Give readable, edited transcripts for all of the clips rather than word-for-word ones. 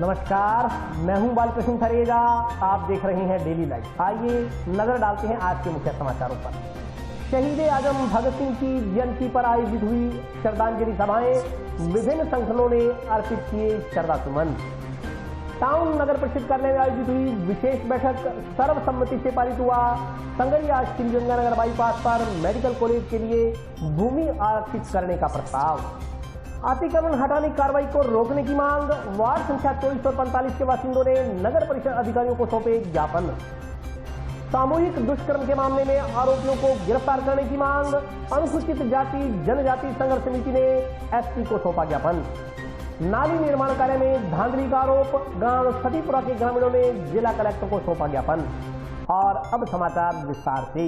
नमस्कार, मैं हूं बालकृष्ण थरेगा। आप देख रहे हैं डेली लाइफ। आइए नजर डालते हैं आज के मुख्य समाचारों पर। शहीद आजम भगत सिंह की जयंती पर आयोजित हुई श्रद्धांजलि सभाएं, विभिन्न संगठनों ने अर्पित किए श्रद्धासुमन। टाउन नगर परिषद कार्यालय में आयोजित हुई विशेष बैठक, सर्वसम्मति से पारित हुआ संगरिया श्रीगंगानगर बाईपास पर मेडिकल कॉलेज के लिए भूमि आरक्षित करने का प्रस्ताव। अतिक्रमण हटाने की कार्रवाई को रोकने की मांग, वार्ड संख्या 2445 के बासिंदों ने नगर परिषद अधिकारियों को सौंपे ज्ञापन। सामूहिक दुष्कर्म के मामले में आरोपियों को गिरफ्तार करने की मांग, अनुसूचित जाति जनजाति संघर्ष समिति ने एसपी को सौंपा ज्ञापन। नाली निर्माण कार्य में धांधली का आरोप, गांव सतीपुरा के ग्रामीणों ने जिला कलेक्टर को सौंपा ज्ञापन। और अब समाचार विस्तार से।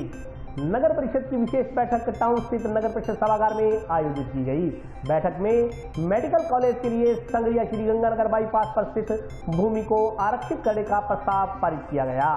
नगर परिषद की विशेष बैठक टाउन स्थित नगर परिषद सभागार में आयोजित की गई। बैठक में मेडिकल कॉलेज के लिए संगरिया श्रीगंगानगर बाईपास पर स्थित भूमि को आरक्षित करने का प्रस्ताव पारित किया गया।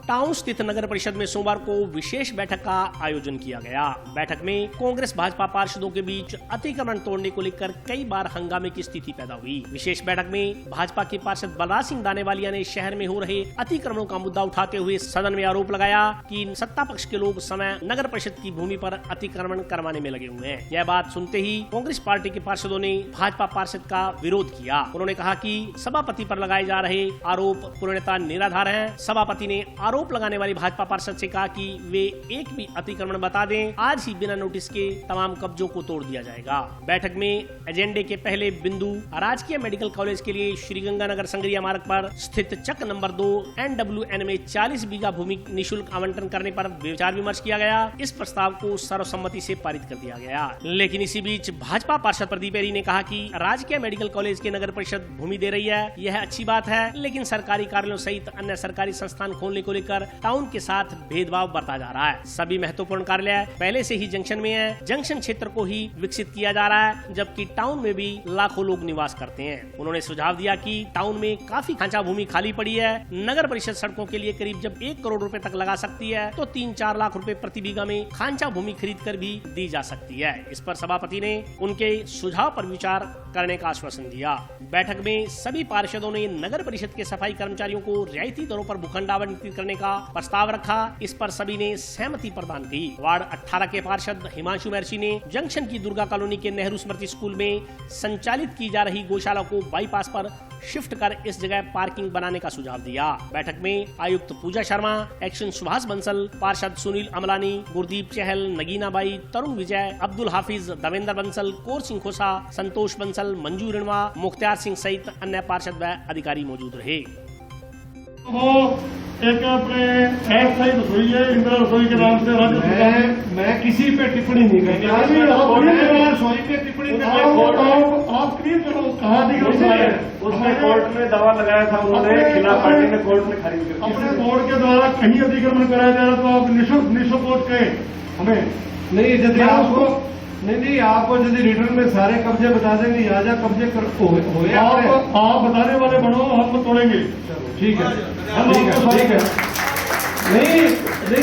टाउन स्थित नगर परिषद में सोमवार को विशेष बैठक का आयोजन किया गया। बैठक में कांग्रेस भाजपा पार्षदों के बीच अतिक्रमण तोड़ने को लेकर कई बार हंगामे की स्थिति पैदा हुई। विशेष बैठक में भाजपा के पार्षद बलराज सिंह दानेवालिया ने शहर में हो रहे अतिक्रमणों का मुद्दा उठाते हुए सदन में आरोप लगाया कि सत्ता पक्ष के लोग समय नगर परिषद की भूमि पर अतिक्रमण करवाने में लगे हुए हैं। यह बात सुनते ही कांग्रेस पार्टी के पार्षदों ने भाजपा पार्षद का विरोध किया। उन्होंने कहा कि सभापति पर लगाए जा रहे आरोप पूर्णतः निराधार है। सभापति ने आरोप लगाने वाली भाजपा पार्षद से कहा कि वे एक भी अतिक्रमण बता दें, आज ही बिना नोटिस के तमाम कब्जों को तोड़ दिया जाएगा। बैठक में एजेंडे के पहले बिंदु राजकीय मेडिकल कॉलेज के लिए श्रीगंगानगर संगरिया मार्ग पर स्थित चक नंबर 2 NWN में 40 बीघा भूमि निःशुल्क आवंटन करने पर विचार विमर्श किया गया। इस प्रस्ताव को सर्वसम्मति से पारित कर दिया गया। लेकिन इसी बीच भाजपा पार्षद प्रदीप एरी ने कहा कि राजकीय मेडिकल कॉलेज के नगर परिषद भूमि दे रही है, यह अच्छी बात है, लेकिन सरकारी कार्यालयों सहित अन्य सरकारी संस्थान खोलने को लेकर टाउन के साथ भेदभाव बरता जा रहा है। सभी महत्वपूर्ण कार्यालय पहले से ही जंक्शन में है। जंक्शन क्षेत्र को ही विकसित किया जा रहा है, जबकि टाउन में भी लाखों लोग निवास करते हैं। उन्होंने सुझाव दिया कि टाउन में काफी खांचा भूमि खाली पड़ी है। नगर परिषद सड़कों के लिए करीब जब 1 करोड़ रुपए तक लगा सकती है, तो 3-4 लाख रुपए प्रति बीघा में खांचा भूमि खरीद कर भी दी जा सकती है। इस पर सभापति ने उनके सुझाव पर विचार करने का आश्वासन दिया। बैठक में सभी पार्षदों ने नगर परिषद के सफाई कर्मचारियों को रियायती दरों पर भूखंड आवंटित करने का प्रस्ताव रखा। इस पर सभी ने सहमति प्रदान की। वार्ड 18 के पार्षद हिमांशु महर्षि ने जंक्शन की दुर्गा कॉलोनी के नेहरू स्मृति स्कूल में संचालित की जा रही गौशाला को बाईपास पर शिफ्ट कर इस जगह पार्किंग बनाने का सुझाव दिया। बैठक में आयुक्त पूजा शर्मा, एक्शन सुभाष बंसल, पार्षद सुनील अमलानी, गुरदीप चहल, नगीना बाई, तरुण विजय, अब्दुल हाफिज, देवेंद्र बंसल, कोर सिंह खोसा, संतोष बंसल, मंजू रिणवा, मुख्तार सिंह सहित अन्य पार्षद व अधिकारी मौजूद रहे। एक अपने अस्थायी रसोई है, इंदिरा रसोई के नाम से राज्य मैं किसी पे टिप्पणी नहीं करूंगा। रसोई पे टिप्पणी आप क्लियर करो कहाँ दिख रहा है। उसमें कोर्ट में दावा लगाया था उन्होंने, खिलाफ पार्टी ने कोर्ट में खारिज कर दिया। अपने बोर्ड के द्वारा कहीं अतिक्रमण कराया जा रहा तो आप निःशुल्क कोर्ट कहे हमें नहीं। यदि आपको नहीं आपको यदि रिटर्न में सारे कब्जे बता देंगे, आजा कब्जे आप बताने वाले बनो, हम तोड़ेंगे। ठीक है ठीक है। नहीं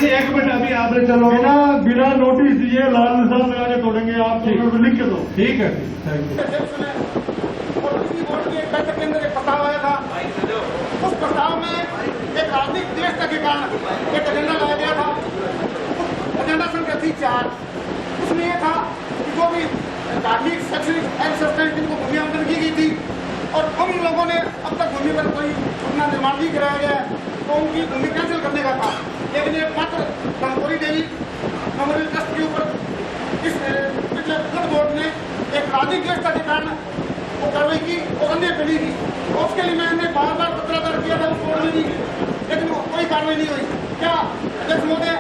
एक मिनट, अभी आपने चलो बिना नोटिस दिए लाल निशान लगा के तोड़ेंगे। आप लिख के दो। ठीक है, थैंक यू। बैठक के अंदर एक प्रस्ताव आया था। उस प्रस्ताव में एक राजनीतिक द्वेषता के कारण एक एजेंडा लाया गया था। एजेंडा संख्या थी 4। उसमें यह था कि जो भी धार्मिक शैक्षणिक संस्थाएं जिनको भूमि आवंटन की गई थी और उन लोगों ने अब तक भूमि पर कोई अपना निर्माण नहीं कराया गया, तो उनकी भूमि कैंसिल करने का था। लेकिन एक मात्र गंगोरी देवी मेमोरियल ट्रस्ट के ऊपर इस पिछले बोर्ड ने एक राजनीतिक व्यवस्था के कारण वो कार्रवाई की, वो अन्य बनी थी। उसके लिए मैंने बार पत्राचार किया था उस बोर्ड में भी, लेकिन कोई कार्रवाई नहीं हुई। क्या अध्यक्ष महोदय,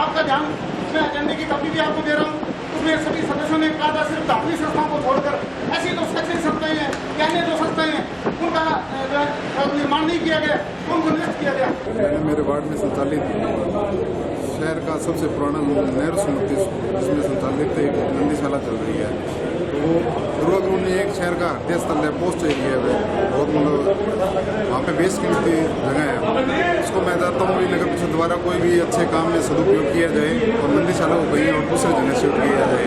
आपका ध्यान मैं एजेंडे की कॉपी भी आपको दे रहा हूँ। उसमें सभी सदस्यों ने कहा था सिर्फ धार्मिक संस्थाओं को छोड़कर ऐसी जो शैक्षणिक संस्थाएं हैं या अन्य जो संस्थाएं हैं उनका निर्माण नहीं किया गया, उनको निरस्त किया गया। मैंने मेरे वार्ड में संचालित शहर का सबसे पुराना नेहरू स्मृति जिसमें संचालित एक नंदीशाला चल रही है, तो वो दुर्गा कॉलोनी एक शहर का हृदय स्थल है, पोस्ट एरिया है, बहुत मतलब वहाँ पे बेस कीमती जगह है। उसको मैं चाहता हूँ कि नगर परिषद द्वारा कोई भी अच्छे काम में सदुपयोग किया जाए और मंदीशाला को कहीं और दूसरे जगह शिफ्ट किया जाए।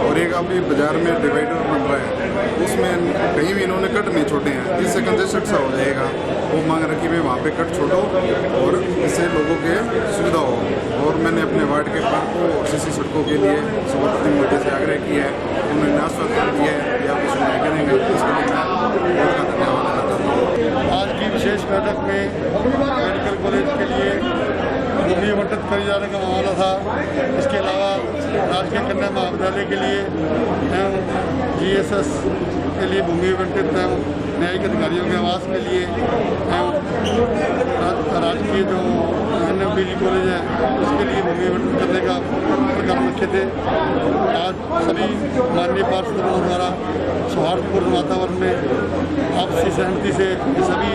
और एक अभी बाजार में डिवाइडर बन रहा है, उसमें कहीं भी इन्होंने कट नहीं छोड़े हैं, जिससे कंजेस्टेड सा हो जाएगा। वो मांग रखी है वहाँ पे कट छोड़ो और इससे लोगों के सुविधा हो। और मैंने अपने वार्ड के पार्कों और सीसी सड़कों के लिए सुबह मोदी से आग्रह किया है, उन्होंने आश्वासन दिया है या कुछ सुनवाई करेंगे। इसके लिए मैं बहुत धन्यवाद देना चाहता हूँ। आज की विशेष बैठक में मेडिकल कॉलेज के लिए भूमि आवंटित करे जाने का मामला था। इसके अलावा राजकीय कन्या महाविद्यालय के लिए एवं GSS के लिए भूमि आवंटित एवं न्यायिक अधिकारियों के आवास के लिए एवं राजकीय जो NMBG कॉलेज है उसके लिए भूमि आवंटित करने का प्रकरण रखे थे। आज सभी माननीय पार्षदों द्वारा सौहार्दपूर्ण वातावरण में आपसी सहमति से ये सभी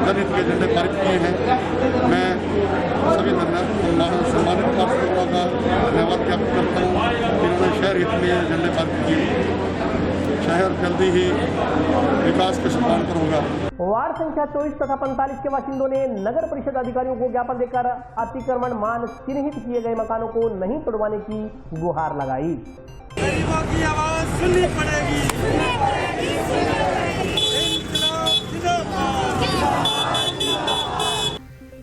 जनहित के एजेंडे पारित किए हैं। मैं सभी सम्मानित पार्षदों का धन्यवाद ज्ञापित करता हूँ, जिन्होंने शहर हित में एजेंडे पारित किए। शहर जल्दी ही विकास के सोपान पर होगा। वार्ड संख्या 24 तथा 45 के बाशिंदों ने नगर परिषद अधिकारियों को ज्ञापन देकर अतिक्रमण मान चिन्हित किए गए मकानों को नहीं तोड़वाने की गुहार लगाई। गरीबों की आवाज सुननी पड़ेगी।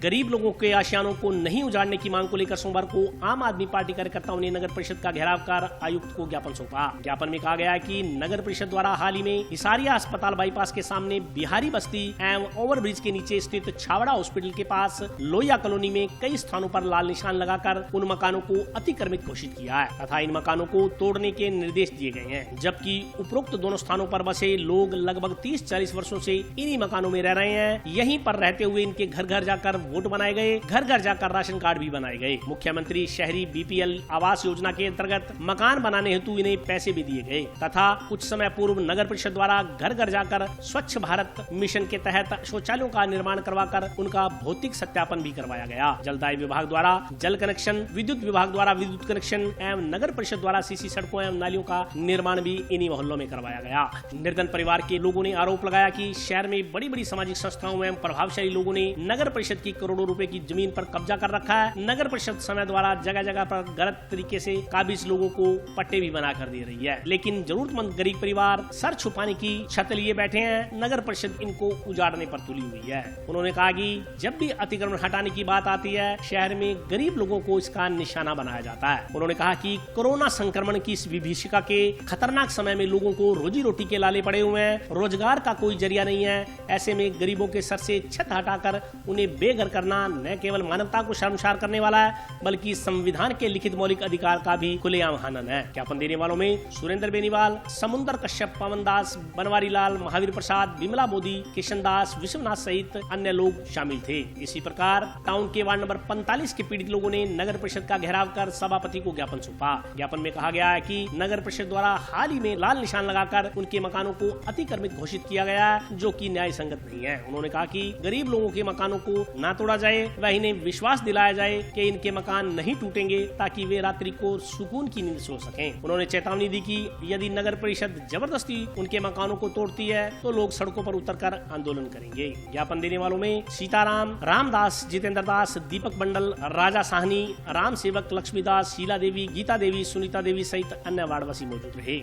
गरीब लोगों के आशियानों को नहीं उजाड़ने की मांग को लेकर सोमवार को आम आदमी पार्टी कार्यकर्ताओं ने नगर परिषद का घेराव कर आयुक्त को ज्ञापन सौंपा। ज्ञापन में कहा गया है कि नगर परिषद द्वारा हाल ही में हिसारिया अस्पताल बाईपास के सामने बिहारी बस्ती एवं ओवरब्रिज के नीचे स्थित छावड़ा हॉस्पिटल के पास लोहिया कॉलोनी में कई स्थानों पर लाल निशान लगाकर उन मकानों को अतिक्रमित घोषित किया है तथा इन मकानों को तोड़ने के निर्देश दिए गए हैं, जबकि उपरोक्त दोनों स्थानों पर बसे लोग लगभग 30-40 वर्षों से इन्हीं मकानों में रह रहे हैं। यहीं पर रहते हुए इनके घर घर जाकर वोट बनाए गए, घर घर जाकर राशन कार्ड भी बनाए गए। मुख्यमंत्री शहरी BPL आवास योजना के अंतर्गत मकान बनाने हेतु इन्हें पैसे भी दिए गए तथा कुछ समय पूर्व नगर परिषद द्वारा घर घर जाकर स्वच्छ भारत मिशन के तहत शौचालयों का निर्माण करवाकर उनका भौतिक सत्यापन भी करवाया गया। जलदाय विभाग द्वारा जल कनेक्शन, विद्युत विभाग द्वारा विद्युत कनेक्शन एवं नगर परिषद द्वारा सीसी सड़कों एवं नालियों का निर्माण भी इन्हीं मोहल्लों में करवाया गया। निर्धन परिवार के लोगों ने आरोप लगाया कि शहर में बड़ी बड़ी सामाजिक संस्थाओं एवं प्रभावशाली लोगों ने नगर परिषद की करोड़ों रुपए की जमीन पर कब्जा कर रखा है। नगर परिषद समय द्वारा जगह जगह पर गलत तरीके से काबिज लोगों को पट्टे भी बना कर दे रही है, लेकिन जरूरतमंद गरीब परिवार सर छुपाने की छत लिए बैठे हैं। नगर परिषद इनको उजाड़ने पर तुली हुई है। उन्होंने कहा कि जब भी अतिक्रमण हटाने की बात आती है, शहर में गरीब लोगों को इसका निशाना बनाया जाता है। उन्होंने कहा कि कोरोना संक्रमण की इस विभीषिका के खतरनाक समय में लोगों को रोजी रोटी के लाले पड़े हुए हैं, रोजगार का कोई जरिया नहीं है। ऐसे में गरीबों के सर से छत हटाकर उन्हें बेघर करना न केवल मानवता को शर्मसार करने वाला है, बल्कि संविधान के लिखित मौलिक अधिकार का भी खुलेआम हनन है। ज्ञापन देने वालों में सुरेंद्र बेनीवाल, समुंदर कश्यप, पवन दास, बनवारी लाल, महावीर प्रसाद, विमला मोदी, किशन दास, विश्वनाथ सहित अन्य लोग शामिल थे। इसी प्रकार टाउन के वार्ड नंबर 45 के पीड़ित लोगों ने नगर परिषद का घेराव कर सभापति को ज्ञापन सौंपा। ज्ञापन में कहा गया है कि नगर परिषद द्वारा हाल ही में लाल निशान लगाकर उनके मकानों को अतिक्रमित घोषित किया गया है, जो कि न्याय संगत नहीं है। उन्होंने कहा कि गरीब लोगों के मकानों को न तोड़ा जाए व इन्हें विश्वास दिलाया जाए कि इनके मकान नहीं टूटेंगे ताकि वे रात्रि को सुकून की नींद सो सकें। उन्होंने चेतावनी दी कि यदि नगर परिषद जबरदस्ती उनके मकानों को तोड़ती है तो लोग सड़कों पर उतरकर आंदोलन करेंगे। ज्ञापन देने वालों में सीताराम, रामदास, जितेंद्र दास, दीपक मंडल, राजा साहनी, राम सेवक, लक्ष्मीदास, शीला देवी, गीता देवी, सुनीता देवी सहित अन्य वार्डवासी मौजूद रहे।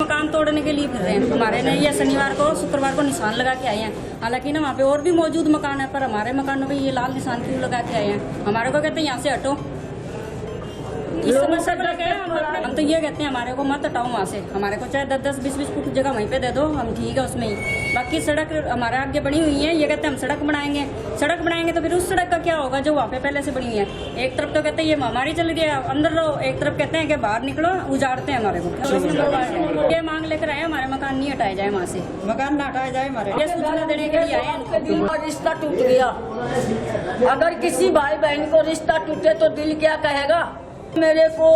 मकान तोड़ने के लिए फिर रहे हैं। हमारे ने ये शनिवार को, शुक्रवार को निशान लगा के आए हैं। हालांकि ना वहाँ पे और भी मौजूद मकान है, पर हमारे मकानों पे ये लाल निशान क्यों लगा के आए हैं? हमारे को कहते हैं यहाँ से हटो। इस समस्या को लेकर हम तो ये कहते हैं हमारे को मत हटाओ वहाँ से। हमारे को चाहे 10-10, 20-20 फुट जगह वहीं पे दे दो, हम ठीक है उसमें ही। बाकी सड़क हमारे आगे बनी हुई है, ये कहते हैं हम सड़क बनाएंगे। सड़क बनाएंगे तो फिर उस सड़क का क्या होगा जो वहाँ पे पहले से बनी हुई है? एक तरफ तो कहते हैं ये हमारी चल रही है, अंदर रहो, एक तरफ कहते हैं कि बाहर निकलो, उजाड़ते हैं हमारे को। ये मांग लेकर आए हमारे मकान नहीं हटाए जाए, वहाँ से मकान न हटाए जाए हमारे, ये सूचना देने के लिए आए। रिश्ता टूट गया, अगर किसी भाई बहन को रिश्ता टूटे तो दिल क्या कहेगा? मेरे को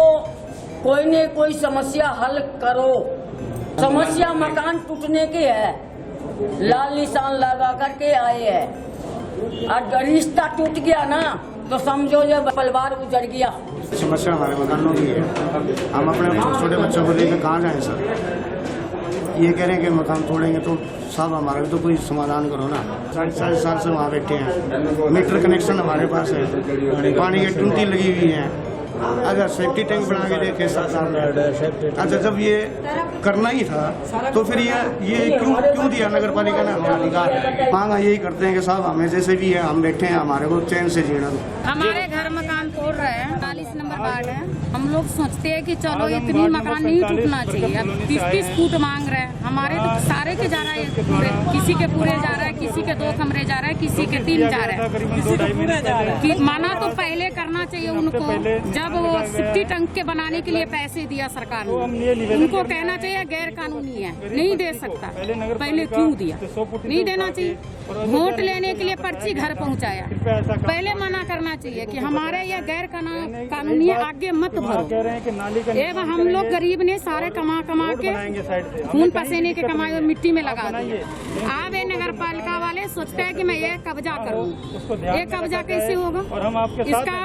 कोई न कोई समस्या हल करो। समस्या मकान टूटने की है, लाल निशान लगा करके आए हैं। और रिश्ता टूट गया ना तो समझो ये परिवार उजड़ गया। समस्या हमारे मकानों की है। हम अपने छोटे बच्चों को लेकर कहाँ जाएं सर? ये कह रहे हैं कि मकान तोड़ेंगे तो साहब हमारा भी तो कोई समाधान करो ना। 4.5 साल से वहाँ बैठे हैं, मीटर कनेक्शन हमारे पास है, पानी की टूटी लगी हुई है। अगर सेफ्टी टैंक बना के देखे सरकार ने, अच्छा जब ये करना ही था तो फिर ये क्यों दिया नगर पालिका ने हमें अधिकार? मांगा यही करते हैं कि साहब हमें जैसे भी है हम बैठे हैं, हमारे को चैन से जीना दो। हमारे घर मकान तोड़ रहे हैं, 40 नंबर वार्ड है। हम लोग सोचते हैं कि चलो इतनी मकान नहीं टूटना चाहिए। अब 30-30 फुट मांग रहे हैं, हमारे तो सारे के जा रहा है पूरे, किसी के पूरे जा रहा है, किसी के 2 कमरे जा रहा है, किसी के 3 जा रहा है, किसी के पूरे जा रहा है। माना तो पहले करना चाहिए उनको, जब वो सिफ्टी टंक के बनाने के लिए पैसे दिया सरकार ने, उनको कहना चाहिए गैर कानूनी है, नहीं दे सकता। पहले क्यों दिया? नहीं देना चाहिए। वोट लेने के लिए पर्ची घर पहुंचाया, पहले मना करना चाहिए कि हमारे ये गैर कानूनी आगे मत भरो। एवं हम लोग गरीब ने सारे कमा के खून पसीने के कमाए मिट्टी में लगा दिए। अब ये नगर पालिका वाले सोचते हैं कि मैं ये कब्जा करूँ, ये कब्जा कैसे होगा? इसका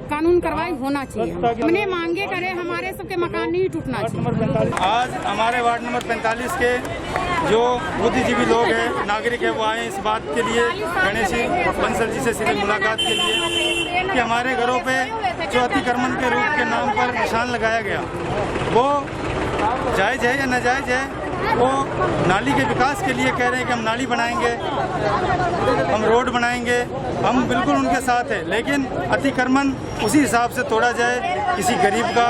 कानून कार्रवाई होना चाहिए। हमने मांगे करे, हमारे सबके मकान नहीं टूटना चाहिए। आज हमारे वार्ड नंबर 45 के जो बुद्धिजीवी लोग हैं, नागरिक है, वो आए इस बात के लिए गणेश जी बंसल जी से सीधे मुलाकात के लिए कि हमारे घरों पे जो अतिक्रमण के रूप के नाम पर निशान लगाया गया वो जायज़ है या नाजायज़ है। वो नाली के विकास के लिए कह रहे हैं कि हम नाली बनाएंगे, हम रोड बनाएंगे, हम बिल्कुल उनके साथ हैं, लेकिन अतिक्रमण उसी हिसाब से तोड़ा जाए, किसी गरीब का,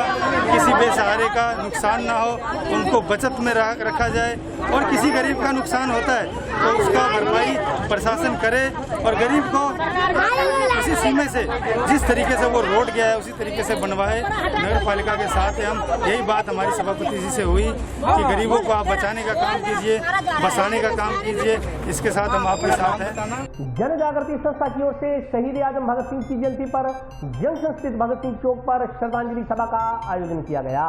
किसी बेसहारे का नुकसान ना हो, उनको बचत में रखा जाए। और किसी गरीब का नुकसान होता है तो उसका भरपाई प्रशासन करे और गरीब को उसी सीमा से जिस तरीके से वो रोड गया है उसी तरीके से बनवाए। नगर पालिका के साथ है हम, यही बात हमारी सभापति जी से हुई कि गरीबों को आप बचाने का काम कीजिए, बसाने का काम कीजिए, इसके साथ हम आपके साथ हैं। जन जागृति संस्था की ओर से शहीद आजम भगत सिंह की जयंती पर जंक्शन स्थित भगत सिंह चौक पर श्रद्धांजलि सभा का आयोजन किया गया।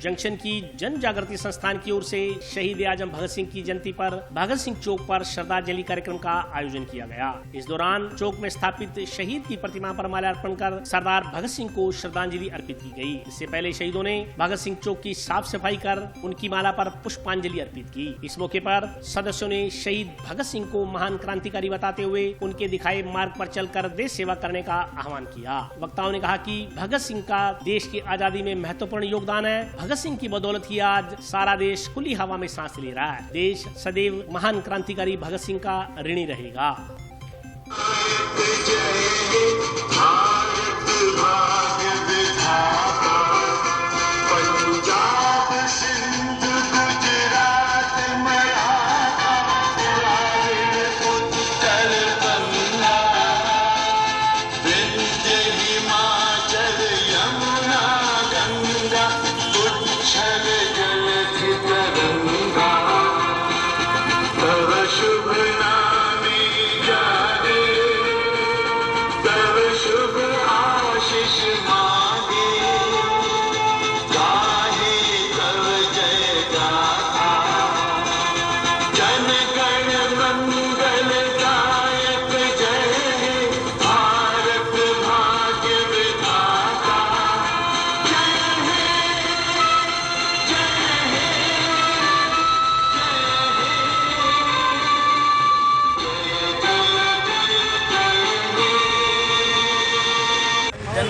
जंक्शन की जन जागृति संस्थान की ओर से शहीद आजम भगत सिंह की जयंती पर भगत सिंह चौक पर श्रद्धांजलि कार्यक्रम का आयोजन किया गया। इस दौरान चौक में स्थापित शहीद की प्रतिमा पर माल्यार्पण कर सरदार भगत सिंह को श्रद्धांजलि अर्पित की गई। इससे पहले शहीदों ने भगत सिंह चौक की साफ सफाई कर उनकी माला पर पुष्पांजलि अर्पित की। इस मौके पर सदस्यों ने शहीद भगत सिंह को महान क्रांतिकारी बताते हुए उनके दिखाए मार्ग पर चलकर देश सेवा करने का आह्वान किया। वक्ताओं ने कहा कि भगत सिंह का देश की आजादी में महत्वपूर्ण योगदान है। भगत सिंह की बदौलत ही आज सारा देश खुली हवा में सांस ले रहा है। देश सदैव महान क्रांतिकारी भगत सिंह का ऋणी रहेगा।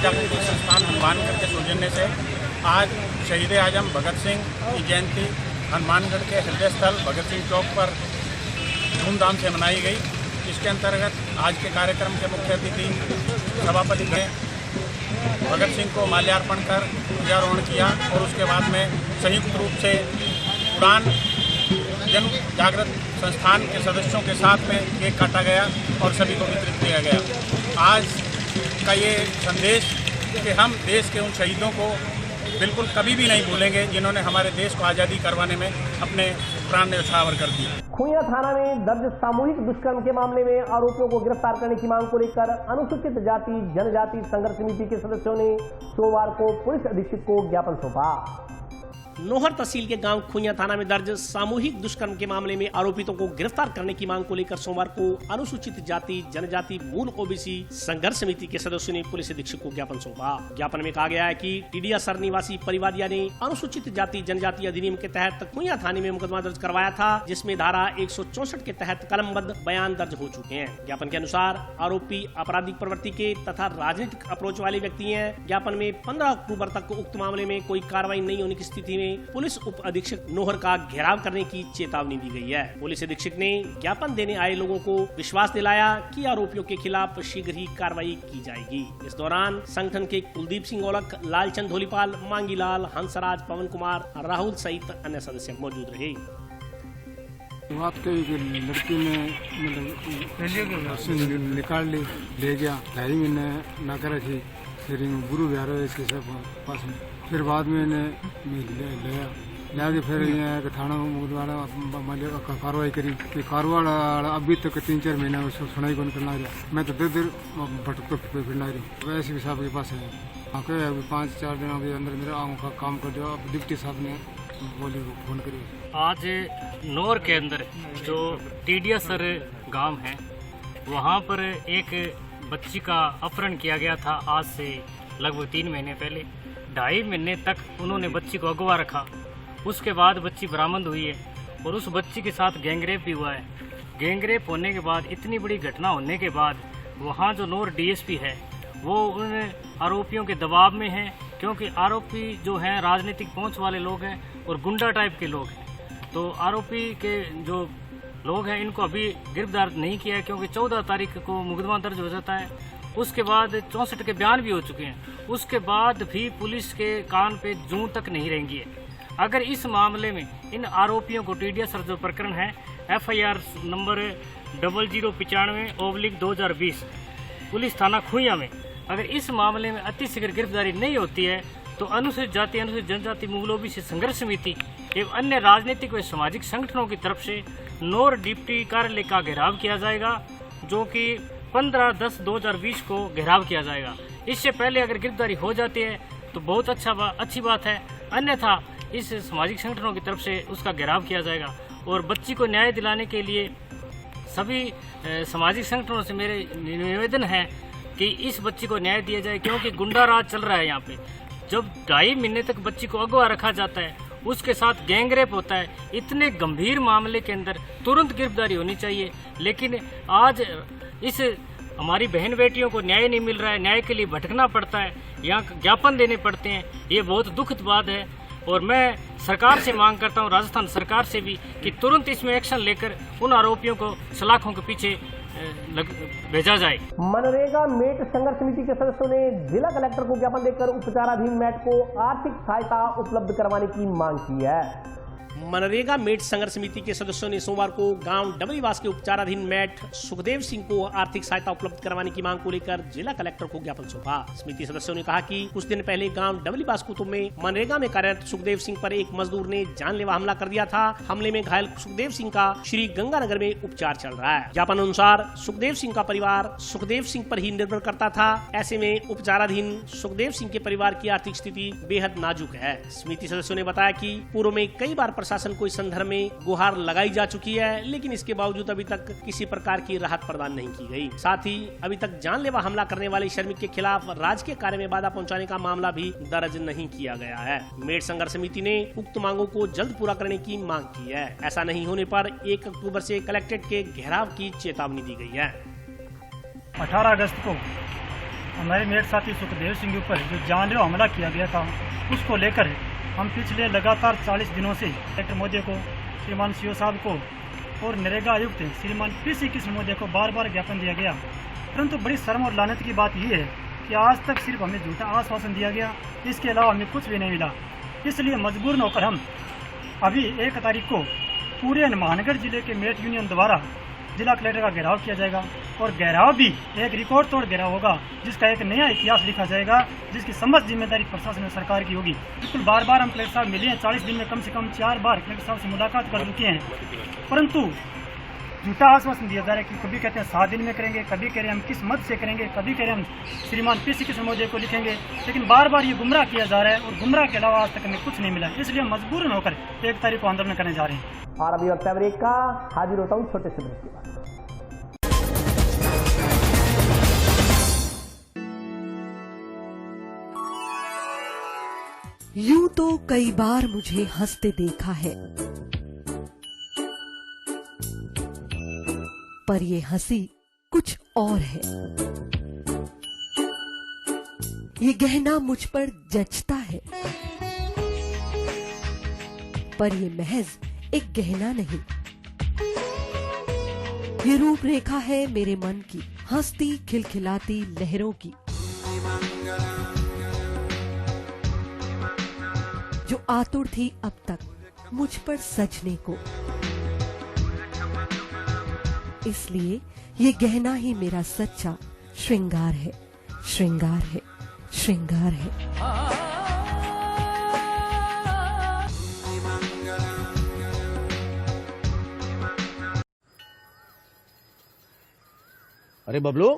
जागृति संस्थान हनुमानगढ़ के सौजन्य से आज शहीद आजम भगत सिंह की जयंती हनुमानगढ़ के हृदय स्थल भगत सिंह चौक पर धूमधाम से मनाई गई। इसके अंतर्गत आज के कार्यक्रम के मुख्य अतिथि सभापति ने भगत सिंह को माल्यार्पण कर ध्वजारोहण किया और उसके बाद में संयुक्त रूप से उड़ान जन जागृत संस्थान के सदस्यों के साथ में केक काटा गया और सभी को वितरित किया गया। आज का ये संदेश कि हम देश के उन शहीदों को बिल्कुल कभी भी नहीं भूलेंगे जिन्होंने हमारे देश को आज़ादी करवाने में अपने प्राण न्यौछावर कर दिए। खुइया थाना में दर्ज सामूहिक दुष्कर्म के मामले में आरोपियों को गिरफ्तार करने की मांग को लेकर अनुसूचित जाति जनजाति संघर्ष समिति के सदस्यों ने सोमवार को पुलिस अधीक्षक को ज्ञापन सौंपा। नोहर तहसील के गांव खुइया थाना में दर्ज सामूहिक दुष्कर्म के मामले में आरोपितों को गिरफ्तार करने की मांग को लेकर सोमवार को अनुसूचित जाति जनजाति मूल ओबीसी संघर्ष समिति के सदस्यों ने पुलिस अधीक्षक को ज्ञापन सौंपा। ज्ञापन में कहा गया है कि टीडियासर निवासी परिवादिया ने अनुसूचित जाति जनजाति अधिनियम के तहत खुइया थाने में मुकदमा दर्ज करवाया था, जिसमें धारा 164 के तहत कलमबद्ध बयान दर्ज हो चुके हैं। ज्ञापन के अनुसार आरोपी आपराधिक प्रवृत्ति के तथा राजनीतिक अप्रोच वाले व्यक्ति हैं। ज्ञापन में 15 अक्टूबर तक उक्त मामले में कोई कार्रवाई नहीं होने की स्थिति में पुलिस उप अधीक्षक नोहर का घेराव करने की चेतावनी दी गई है। पुलिस अधीक्षक ने ज्ञापन देने आए लोगों को विश्वास दिलाया कि आरोपियों के खिलाफ शीघ्र ही कार्रवाई की जाएगी। इस दौरान संगठन के कुलदीप सिंह औलख, लालचंद धोलीपाल, मांगीलाल, हंसराज, पवन कुमार, राहुल सहित अन्य सदस्य मौजूद रहे। बात कही कि लड़की ने मतलब निकाल ली, ले गया, 2.5 महीने ना कर रखी, फिर गुरु बिहार इसके सब पास में, फिर बाद में लिया के फिर यहाँ थाना मुकदमा कार्रवाई करी कि कार्रवाई अभी तक 3-4 महीना सुनाई कौन करना रहा। मैं तो देर भटक फिरना रही। वैसे भी साहब के पास है, अभी 5-4 दिनों के अंदर मेरा आऊँ का काम कर दो। अब डिप्टी साहब ने बोली फोन करी। आज नोर के अंदर जो टीडियासर गांव है, वहाँ पर एक बच्ची का अपहरण किया गया था। आज से लगभग 3 महीने पहले 2.5 महीने तक उन्होंने बच्ची को अगवा रखा। उसके बाद बच्ची बरामद हुई है और उस बच्ची के साथ गैंगरेप भी हुआ है। गैंगरेप होने के बाद, इतनी बड़ी घटना होने के बाद, वहाँ जो नोर डीएसपी है वो उन आरोपियों के दबाव में है, क्योंकि आरोपी जो हैं राजनीतिक पहुंच वाले लोग हैं और गुंडा टाइप के लोग हैं। तो आरोपी के जो लोग हैं इनको अभी गिरफ्तार नहीं किया है, क्योंकि 14 तारीख को मुकदमा दर्ज हो जाता है। उसके बाद 64 के बयान भी हो चुके हैं। उसके बाद भी पुलिस के कान पे जूं तक नहीं रहेंगी है। अगर इस मामले में इन आरोपियों को टीडियासर जो प्रकरण है FIR नंबर 0095/2020 पुलिस थाना खुइया में, अगर इस मामले में अतिशीघ्र गिरफ्तारी नहीं होती है तो अनुसूचित जाति अनुसूचित जनजाति मूल ओबीसी संघर्ष समिति एवं अन्य राजनीतिक व सामाजिक संगठनों की तरफ से नोर डिप्टी कार्यालय का घेराव किया जाएगा, जो कि 15/10/2020 को घेराव किया जाएगा। इससे पहले अगर गिरफ्तारी हो जाती है तो बहुत अच्छी बात है, अन्यथा इस सामाजिक संगठनों की तरफ से उसका घेराव किया जाएगा। और बच्ची को न्याय दिलाने के लिए सभी सामाजिक संगठनों से मेरे निवेदन है कि इस बच्ची को न्याय दिया जाए, क्योंकि गुंडा राज चल रहा है यहाँ पे। जब 2.5 महीने तक बच्ची को अगवा रखा जाता है, उसके साथ गैंगरेप होता है, इतने गंभीर मामले के अंदर तुरंत गिरफ्तारी होनी चाहिए। लेकिन आज इस हमारी बहन बेटियों को न्याय नहीं मिल रहा है, न्याय के लिए भटकना पड़ता है, यहाँ ज्ञापन देने पड़ते हैं। ये बहुत दुखद बात है और मैं सरकार से मांग करता हूँ, राजस्थान सरकार से भी, कि तुरंत इसमें एक्शन लेकर उन आरोपियों को सलाखों के पीछे भेजा जाए। मनरेगा मेट संघर्ष समिति के सदस्यों ने जिला कलेक्टर को ज्ञापन देकर उपचाराधीन मेट को आर्थिक सहायता उपलब्ध करवाने की मांग की है। मनरेगा मेट संघर्ष समिति के सदस्यों ने सोमवार को गांव डबलीवास के उपचाराधीन मेट सुखदेव सिंह को आर्थिक सहायता उपलब्ध करवाने की मांग को लेकर जिला कलेक्टर को ज्ञापन सौंपा। समिति सदस्यों ने कहा कि कुछ दिन पहले गांव डबलीवास कुतुब में मनरेगा में कार्यरत सुखदेव सिंह पर एक मजदूर ने जानलेवा हमला कर दिया था। हमले में घायल सुखदेव सिंह का श्री गंगानगर में उपचार चल रहा है। ज्ञापन अनुसार सुखदेव सिंह का परिवार सुखदेव सिंह पर ही निर्भर करता था। ऐसे में उपचाराधीन सुखदेव सिंह के परिवार की आर्थिक स्थिति बेहद नाजुक है। समिति सदस्यों ने बताया कि पूर्व में कई बार प्रशासन को इस संदर्भ में गुहार लगाई जा चुकी है, लेकिन इसके बावजूद अभी तक किसी प्रकार की राहत प्रदान नहीं की गई। साथ ही अभी तक जानलेवा हमला करने वाले श्रमिक के खिलाफ राजकीय कार्य में बाधा पहुंचाने का मामला भी दर्ज नहीं किया गया है। मेट संघर्ष समिति ने उक्त मांगों को जल्द पूरा करने की मांग की है। ऐसा नहीं होने पर 1 अक्टूबर से कलेक्ट्रेट के घेराव की चेतावनी दी गई है। 18 अगस्त को हमारे मेट साथी सुखदेव सिंह ऊपर जो जानलेवा हमला किया गया था, उसको लेकर हम पिछले लगातार 40 दिनों से कलेक्टर महोदय को, श्रीमान सीओ साहब को और नरेगा आयुक्त श्रीमान PC कृष्ण महोदय को बार बार ज्ञापन दिया गया, परंतु बड़ी शर्म और लानत की बात यह है कि आज तक सिर्फ हमें झूठा आश्वासन दिया गया, इसके अलावा हमें कुछ भी नहीं मिला। इसलिए मजबूर होकर हम अभी 1 तारीख को पूरे महानगर जिले के मेट यूनियन द्वारा जिला कलेक्टर का घेराव किया जाएगा और घेराव भी एक रिकॉर्ड तोड़ घेराव होगा, जिसका एक नया इतिहास लिखा जाएगा, जिसकी समस्त जिम्मेदारी प्रशासन और सरकार की होगी। बिल्कुल बार बार हम कलेक्टर साहब मिले हैं, 40 दिन में कम से कम 4 बार कलेक्टर साहब से मुलाकात कर चुके हैं, परंतु झूठा आश्वासन दिया जा रहा है कि कभी कहते हैं 7 दिन में करेंगे, कभी कह रहे हैं हम किस मत से करेंगे, कभी कह रहे हैं हम श्रीमान पीसी किशन महोदय को लिखेंगे, लेकिन बार बार ये गुमराह किया जा रहा है और गुमराह के अलावा आज तक हमें कुछ नहीं मिला। इसलिए मजबूरन होकर 1 तारीख को आंदोलन करने जा रहे हैं। और अभी वक्त है ब्रेक का, हाजिर होता हूँ छोटे से ब्रेक के बाद। यूं तो कई बार मुझे हंसते देखा है, पर ये हंसी कुछ और है। ये गहना मुझ पर जचता है, पर ये महज एक गहना नहीं, ये रूपरेखा है मेरे मन की, हंसती खिलखिलाती लहरों की, जो आतुर थी अब तक मुझ पर सजने को। इसलिए ये गहना ही मेरा सच्चा श्रृंगार है, श्रृंगार है, श्रृंगार है। अरे बबलू,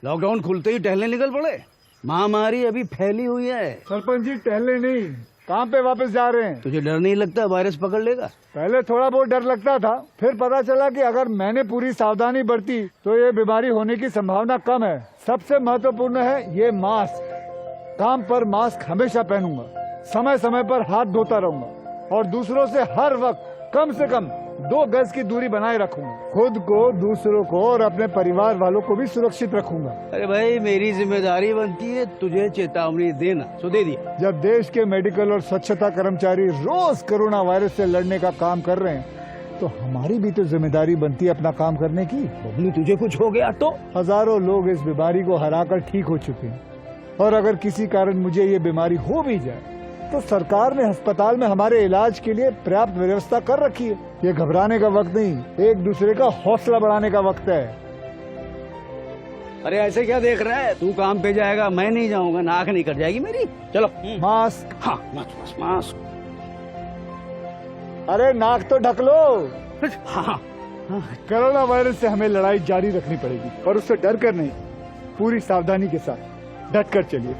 लॉकडाउन खुलते ही टहलने निकल पड़े। महामारी अभी फैली हुई है। सरपंच जी टहलने नहीं, काम पे वापस जा रहे हैं। तुझे डर नहीं लगता वायरस पकड़ लेगा? पहले थोड़ा बहुत डर लगता था, फिर पता चला कि अगर मैंने पूरी सावधानी बरती तो ये बीमारी होने की संभावना कम है। सबसे महत्वपूर्ण है ये मास्क। काम पर मास्क हमेशा पहनूंगा, समय समय पर हाथ धोता रहूंगा और दूसरों से हर वक्त कम से कम 2 गज की दूरी बनाए रखूंगा। खुद को, दूसरों को और अपने परिवार वालों को भी सुरक्षित रखूंगा। अरे भाई, मेरी जिम्मेदारी बनती है तुझे चेतावनी देना, सो दे दिया। जब देश के मेडिकल और स्वच्छता कर्मचारी रोज कोरोना वायरस से लड़ने का काम कर रहे हैं, तो हमारी भी तो जिम्मेदारी बनती है अपना काम करने की। बबलू, तुझे कुछ हो गया तो? हजारों लोग इस बीमारी को हराकर ठीक हो चुके हैं, और अगर किसी कारण मुझे ये बीमारी हो भी जाए तो सरकार ने अस्पताल में हमारे इलाज के लिए पर्याप्त व्यवस्था कर रखी है। ये घबराने का वक्त नहीं, एक दूसरे का हौसला बढ़ाने का वक्त है। अरे ऐसे क्या देख रहा है? तू काम पे जाएगा, मैं नहीं जाऊंगा, नाक नहीं कट जाएगी मेरी। चलो मास्क। हाँ, मास्क। अरे नाक तो ढक लो। हाँ। कोरोना वायरस से हमें लड़ाई जारी रखनी पड़ेगी, पर उससे डर कर नहीं, पूरी सावधानी के साथ डट कर चलिए।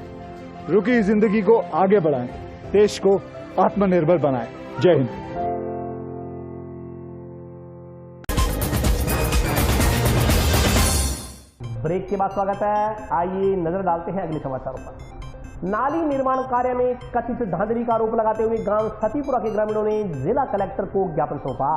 रुकी जिंदगी को आगे बढ़ाएं, देश को आत्मनिर्भर बनाएं। जय हिंद। ब्रेक के बाद स्वागत है। आइए नजर डालते हैं अगले समाचारों पर। नाली निर्माण कार्य में कथित धांधली का आरोप लगाते हुए गांव सतीपुरा के ग्रामीणों ने जिला कलेक्टर को ज्ञापन सौंपा।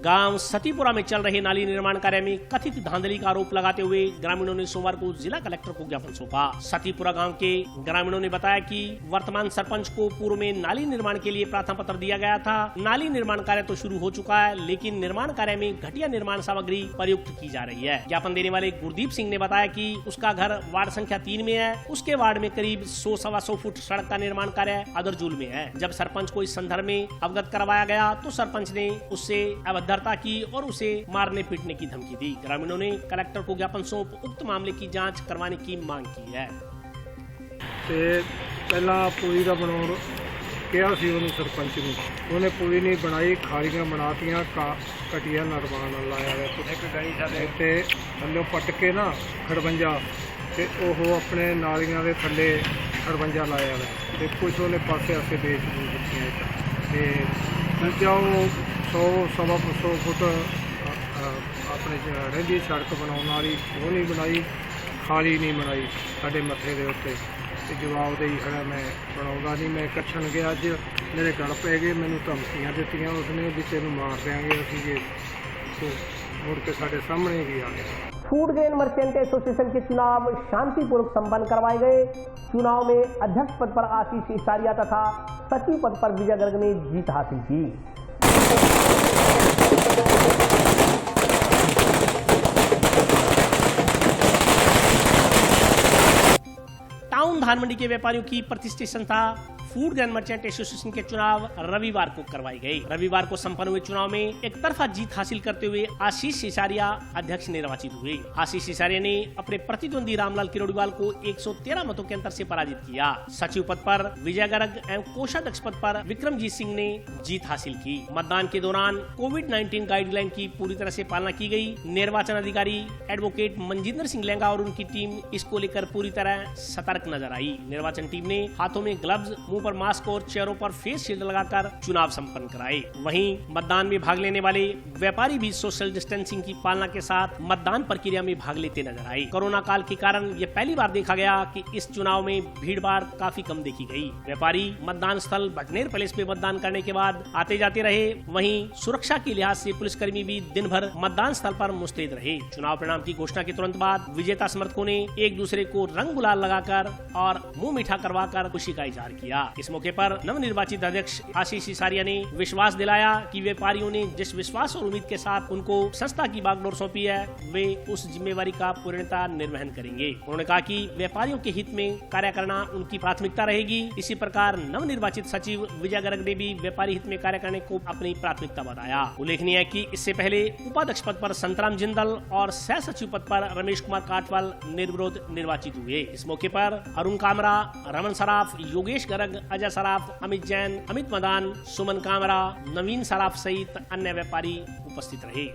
गांव सतीपुरा में चल रहे नाली निर्माण कार्य में कथित धांधली का आरोप लगाते हुए ग्रामीणों ने सोमवार को जिला कलेक्टर को ज्ञापन सौंपा। सतीपुरा गांव के ग्रामीणों ने बताया कि वर्तमान सरपंच को पूर्व में नाली निर्माण के लिए प्रार्थना पत्र दिया गया था। नाली निर्माण कार्य तो शुरू हो चुका है, लेकिन निर्माण कार्य में घटिया निर्माण सामग्री प्रयुक्त की जा रही है। ज्ञापन देने वाले गुरदीप सिंह ने बताया कि उसका घर वार्ड संख्या 3 में है। उसके वार्ड में करीब 100-125 फुट सड़क का निर्माण कार्य अदरजूल में है। जब सरपंच को इस संदर्भ में अवगत करवाया गया तो सरपंच ने उससे अभद्रता की और उसे मारने पीटने की धमकी दी। ग्रामीणों ने कलेक्टर को ज्ञापन सौंप उक्त मामले की जांच करवाने की मांग की है। पहला पूरी का बनाउण किया सी उन्हें सरपंच ने, उन्हें पूरी नहीं बनाई, खालियां बनातियां, कटिया निर्माण लाया है थल्लों पट के ना खड़बंजा ते ओह अपने नालियां दे थल्ले खड़बंजा लाया है ते कुछ उन्हें पासे आसे बेच दित्तियां ते दूजा 100-125 फुट अपने रही सड़क बनाने वाली वो नहीं बनाई, खाली नहीं बनाई साढ़े मथे के उत्ते। जवाब दे खड़ा मैं बनाऊंगा नहीं, मैं कच्छन गया अज मेरे गल पै गए, मैनू धमकियां दित्तियां उसने भी तेनू मार देंगे असीं जे, तो मुड़ के साढ़े सामने भी आ गया। फूड ग्रेन मर्चेंट एसोसिएशन के चुनाव शांतिपूर्वक संपन्न करवाए गए। चुनाव में अध्यक्ष पद पर आशीष इसारिया तथा सचिव पद पर विजय गर्ग ने जीत हासिल की। टाउन धानमंडी के व्यापारियों की प्रतिष्ठित संस्था फूड ग्रेन मर्चेंट एसोसिएशन के चुनाव रविवार को करवाए गए। रविवार को संपन्न हुए चुनाव में एक तरफा जीत हासिल करते हुए आशीष सिसारिया अध्यक्ष निर्वाचित हुए। आशीष सिसारिया ने अपने प्रतिद्वंदी रामलाल किरोड़ीवाल को 113 मतों के अंतर से पराजित किया। सचिव पद पर विजय गर्ग एवं कोषाध्यक्ष पद पर विक्रमजीत सिंह ने जीत हासिल की। मतदान के दौरान कोविड-19 गाइडलाइन की पूरी तरह से पालना की गई। निर्वाचन अधिकारी एडवोकेट मनजिंदर सिंह लेंगा और उनकी टीम इसको लेकर पूरी तरह सतर्क नजर आई। निर्वाचन टीम ने हाथों में ग्लव्स, मुंह पर मास्क और चेहरों पर फेस शील्ड लगाकर चुनाव संपन्न कराए। वहीं मतदान में भाग लेने वाले व्यापारी भी सोशल डिस्टेंसिंग की पालना के साथ मतदान प्रक्रिया में भाग लेते नजर आए। कोरोना काल के कारण ये पहली बार देखा गया कि इस चुनाव में भीड़ भाड़ काफी कम देखी गई। व्यापारी मतदान स्थल भटनेर पैलेस पे मतदान करने के बाद आते जाते रहे। वहीं सुरक्षा के लिहाज से पुलिसकर्मी भी दिन भर मतदान स्थल पर मुस्तैद रहे। चुनाव परिणाम की घोषणा के तुरंत बाद विजेता समर्थकों ने एक दूसरे को रंग गुलाल लगाकर और मुंह मीठा करवाकर खुशी का इजहार किया। इस मौके पर नवनिर्वाचित अध्यक्ष आशीष सिसारिया ने विश्वास दिलाया कि व्यापारियों ने जिस विश्वास और उम्मीद के साथ उनको संस्था की बागडोर सौंपी है, वे उस जिम्मेवारी का पूर्णतः निर्वहन करेंगे। उन्होंने कहा कि व्यापारियों के हित में कार्य करना उनकी प्राथमिकता रहेगी। इसी प्रकार नवनिर्वाचित सचिव विजय गर्ग ने भी व्यापारी हित में कार्य करने को अपनी प्राथमिकता बताया। उल्लेखनीय है कि इससे पहले उपाध्यक्ष पद पर संतराम जिंदल और सह सचिव पद पर रमेश कुमार काटवाल निर्विरोध निर्वाचित हुए। इस मौके पर अरुण कामरा, रमन सराफ, योगेश गर्ग, अजय सराफ, अमित जैन, अमित मदान, सुमन कामरा, नवीन सराफ सहित अन्य व्यापारी उपस्थित रहे।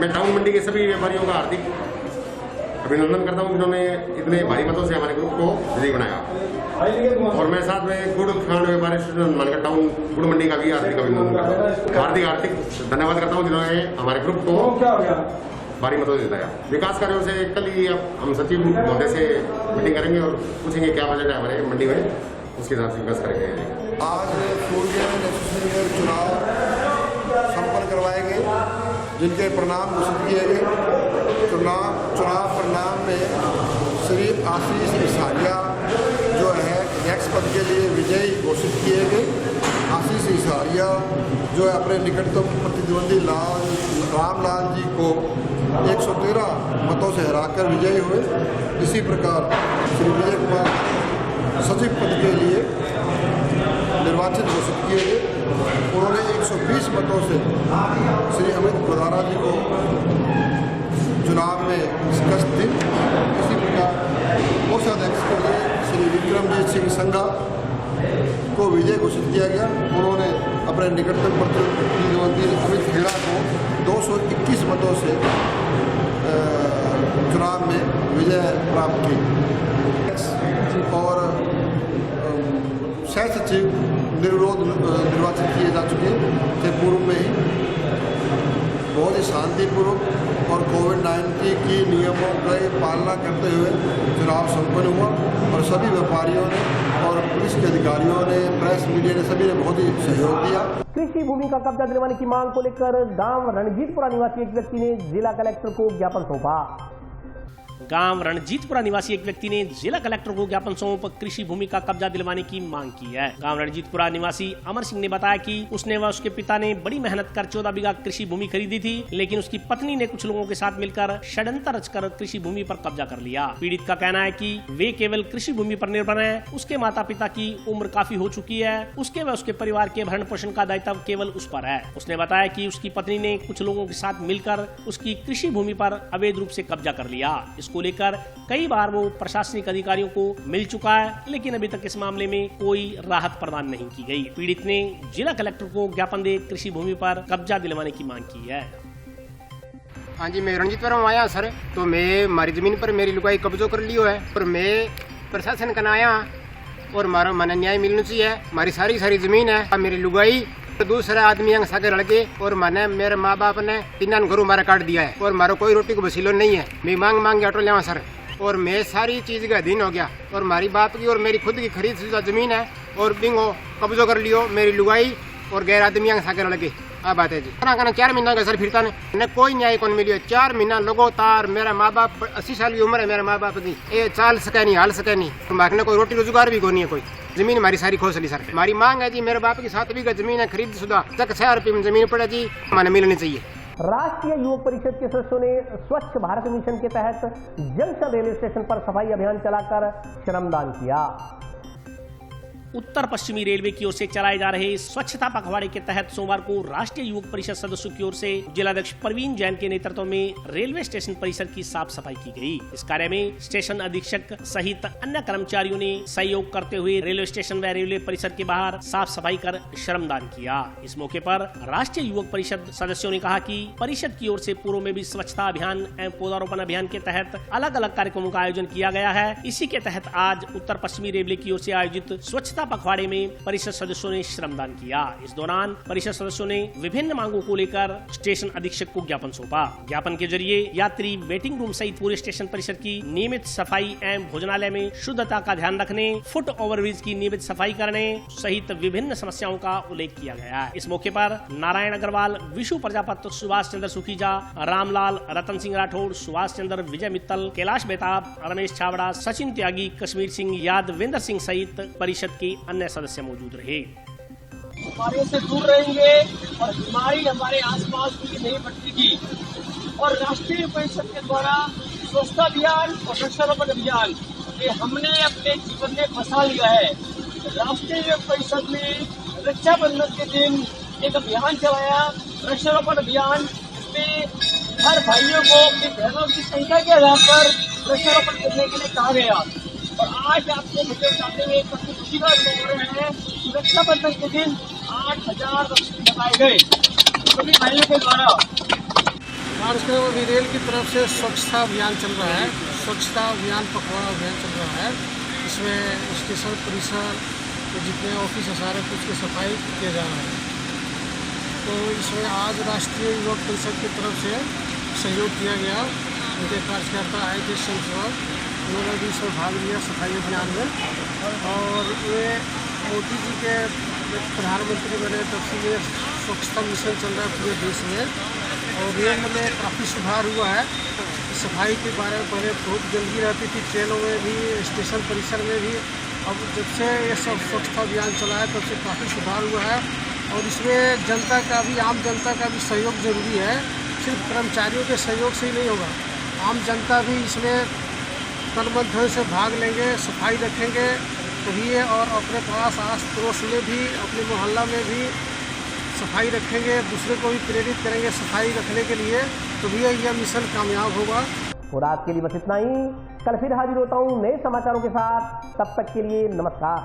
मैं टाउन मंडी के सभी व्यापारियों का हार्दिक अभिनंदन करता हूं जिन्होंने इतने भारी मतों से हमारे ग्रुप को विजयी बनाया। और मैं साथ में गुड़ खांड व्यापारी मानकर टाउन गुड़ मंडी का भी हार्दिक अभिनंदन करता हूँ। हार्दिक धन्यवाद करता हूँ जिन्होंने हमारे ग्रुप को भारी मतों से जिताया। विकास कार्यों से कल ही हम सचिव महोदय से मीटिंग करेंगे और पूछेंगे क्या बजट है हमारे मंडी में, उसके हिसाब से विकास करेंगे। आज फूड ग्रेन एसोसिएशन में चुनाव संपन्न करवाए गए, जिनके परिणाम घोषित किए गए। चुनाव परिणाम में श्री आशीष सिसारिया जो है अध्यक्ष पद के लिए विजयी घोषित किए गए। आशीष सिसारिया जो है अपने निकटतम प्रतिद्वंदी रामलाल जी को 113 मतों से हराकर विजयी हुए। इसी प्रकार श्री विजय कुमार सचिव पद के लिए निर्वाचित घोषित किए गए। उन्होंने 120 मतों से श्री अमित मदाना जी को चुनाव में शिकस्त दी। इसी प्रकार कोषाध्यक्ष के लिए श्री विक्रमजीत सिंह संघा को विजय घोषित किया गया। उन्होंने अपने निकटतम प्रतिद्वंदी अमित खेड़ा को 221 मतों से चुनाव में विजय प्राप्त की। और सह सचिव निर्विरोध निर्वाचित किए जा चुके थे पूर्व में ही। बहुत ही शांतिपूर्वक और कोविड-19 की नियमों की पालना करते हुए चुनाव संपन्न हुआ और सभी व्यापारियों ने और पुलिस के अधिकारियों ने, प्रेस मीडिया ने, सभी ने बहुत ही सहयोग दिया। कृषि भूमि का कब्जा दिलवाने की मांग को लेकर गांव रणजीतपुरा निवासी एक व्यक्ति ने जिला कलेक्टर को ज्ञापन सौंपा। गांव रणजीतपुरा निवासी एक व्यक्ति ने जिला कलेक्टर को ज्ञापन सौंप कृषि भूमि का कब्जा दिलवाने की मांग की है। गांव रणजीतपुरा निवासी अमर सिंह ने बताया कि उसने व उसके पिता ने बड़ी मेहनत कर 14 बीघा कृषि भूमि खरीदी थी, लेकिन उसकी पत्नी ने कुछ लोगों के साथ मिलकर षड्यंत्र रचकर कृषि भूमि पर कब्जा कर लिया। पीड़ित का कहना है कि वे केवल कृषि भूमि पर निर्भर है। उसके माता पिता की उम्र काफी हो चुकी है। उसके व उसके परिवार के भरण पोषण का दायित्व केवल उस पर है। उसने बताया कि उसकी पत्नी ने कुछ लोगों के साथ मिलकर उसकी कृषि भूमि पर अवैध रूप से कब्जा कर लिया। इसको लेकर कई बार वो प्रशासनिक अधिकारियों को मिल चुका है, लेकिन अभी तक इस मामले में कोई राहत प्रदान नहीं की गई। पीड़ित ने जिला कलेक्टर को ज्ञापन दे कृषि भूमि पर कब्जा दिलवाने की मांग की है। हाँ जी, मैं रणजीतपुरा में आया सर, तो मैं हमारी जमीन पर मेरी लुगाई कब्जो कर लियो है और मैं प्रशासन का आया और हमारा मन न्याय मिलना चाहिए। हमारी सारी जमीन है, मेरी लुगाई दूसरा आदमी अंग सागर लड़के और मैंने मेरे माँ बाप ने 3 घरों मारा काट दिया है और हमारा कोई रोटी को वसीलो नहीं है। मैं मांग ऑटो लेवा सर और मैं सारी चीज का अधीन हो गया और हमारी बाप की और मेरी खुद की खरीद शुदा जमीन है और बिंगो कब्जो कर लियो मेरी लुगाई और गैर आदमियों के साथ लगे। अब बात है जी खाना 4 महीना का सर फिरता ने कोई न्याय कौन मिलियो। 4 महीना लगातार मेरा माँ बाप 80 साल की उम्र है मेरे माँ बाप की, ये चाल सके नहीं हाल सके नहीं, मारने कोई रोटी रोजगार भी कोई है, कोई जमीन हमारी सारी खोस ली सर। हमारी मांग है जी मेरे बाप की 7 बीघा जमीन है खरीद शुदा तक 6 रुपये में जमीन पड़े जी हमें मिलनी चाहिए। राष्ट्रीय युवक परिषद के सदस्यों ने स्वच्छ भारत मिशन के तहत जंक्शन रेलवे स्टेशन पर सफाई अभियान चलाकर श्रमदान किया। उत्तर पश्चिमी रेलवे की ओर से चलाए जा रहे स्वच्छता पखवाड़े के तहत सोमवार को राष्ट्रीय युवक परिषद सदस्यों की ओर से जिलाध्यक्ष प्रवीण जैन के नेतृत्व में रेलवे स्टेशन परिसर की साफ सफाई की गई। इस कार्य में स्टेशन अधीक्षक सहित अन्य कर्मचारियों ने सहयोग करते हुए रेलवे स्टेशन व रेलवे परिसर के बाहर साफ सफाई कर श्रमदान किया। इस मौके पर राष्ट्रीय युवक परिषद सदस्यों ने कहा कि परिषद की ओर से पूर्व में भी स्वच्छता अभियान एवं पौधारोपण अभियान के तहत अलग अलग कार्यक्रमों का आयोजन किया गया है। इसी के तहत आज उत्तर पश्चिमी रेलवे की ओर से आयोजित स्वच्छता पखवाड़े में परिषद सदस्यों ने श्रमदान किया। इस दौरान परिषद सदस्यों ने विभिन्न मांगों को लेकर स्टेशन अधीक्षक को ज्ञापन सौंपा। ज्ञापन के जरिए यात्री वेटिंग रूम सहित पूरे स्टेशन परिसर की नियमित सफाई एवं भोजनालय में शुद्धता का ध्यान रखने, फुट ओवरब्रिज की नियमित सफाई करने सहित विभिन्न समस्याओं का उल्लेख किया गया। इस मौके पर नारायण अग्रवाल, विशु प्रजापत, सुभाष चंद्र सुखीजा, रामलाल, रतन सिंह राठौड़, सुभाष चंद्र, विजय मित्तल, कैलाश बेताब, रमेश छाबड़ा, सचिन त्यागी, कश्मीर सिंह, यादवेंद्र सिंह सहित परिषद के अन्य सदस्य मौजूद रहे। हमारे से दूर रहेंगे और बीमारी हमारे आसपास की नहीं बढ़ेगी। और राष्ट्रीय परिषद के द्वारा स्वच्छता अभियान और वृक्षारोपण अभियान ये हमने अपने जीवन में फंसा लिया है। राष्ट्रीय परिषद ने रक्षाबंधन के दिन एक अभियान चलाया, वृक्षारोपण अभियान, जिसमें हर भाइयों को अपनी बहनों की संख्या के आधार पर वृक्षारोपण करने के लिए कहा गया। और आज आपको मुझे बताते हुए काफी खुशी का अनुभव हो रहे हैं कि रक्षाबंधन के दिन 8000 वृक्ष लगाए गए सभी भाइयों के द्वारा। महाराष्ट्र में रेल की तरफ से स्वच्छता अभियान चल रहा है, स्वच्छता अभियान पखवाड़ा अभियान चल रहा है। इसमें स्टेशन परिसर के जितने ऑफिस है सारे कुछ की सफाई किया जा रहा है। तो इसमें आज राष्ट्रीय युवक परिषद की तरफ से सहयोग किया गया। उनके कार्यकर्ता आए थे संसद, उन्होंने भी इसमें भाग लिया सफाई अभियान में। और ये मोदी जी के प्रधानमंत्री बने तब से ये स्वच्छता मिशन चल रहा है पूरे देश में। और रेल में काफ़ी सुधार हुआ है। सफाई के बारे में पहले बहुत गंदगी रहती थी ट्रेनों में भी, स्टेशन परिसर में भी। अब जब से ये सब स्वच्छता अभियान चला है तब से काफ़ी सुधार हुआ है। और इसमें जनता का भी, आम जनता का भी सहयोग जरूरी है। सिर्फ कर्मचारियों के सहयोग से ही नहीं होगा, आम जनता भी इसमें तन मन धन से भाग लेंगे, सफाई रखेंगे तो भी है। और अपने पास आस पड़ोस में भी, अपने मोहल्ला में भी सफाई रखेंगे, दूसरे को भी प्रेरित करेंगे सफाई रखने के लिए, तो भी यह मिशन कामयाब होगा। और आज के लिए बस इतना ही। कल फिर हाजिर होता हूँ नए समाचारों के साथ। तब तक के लिए नमस्कार।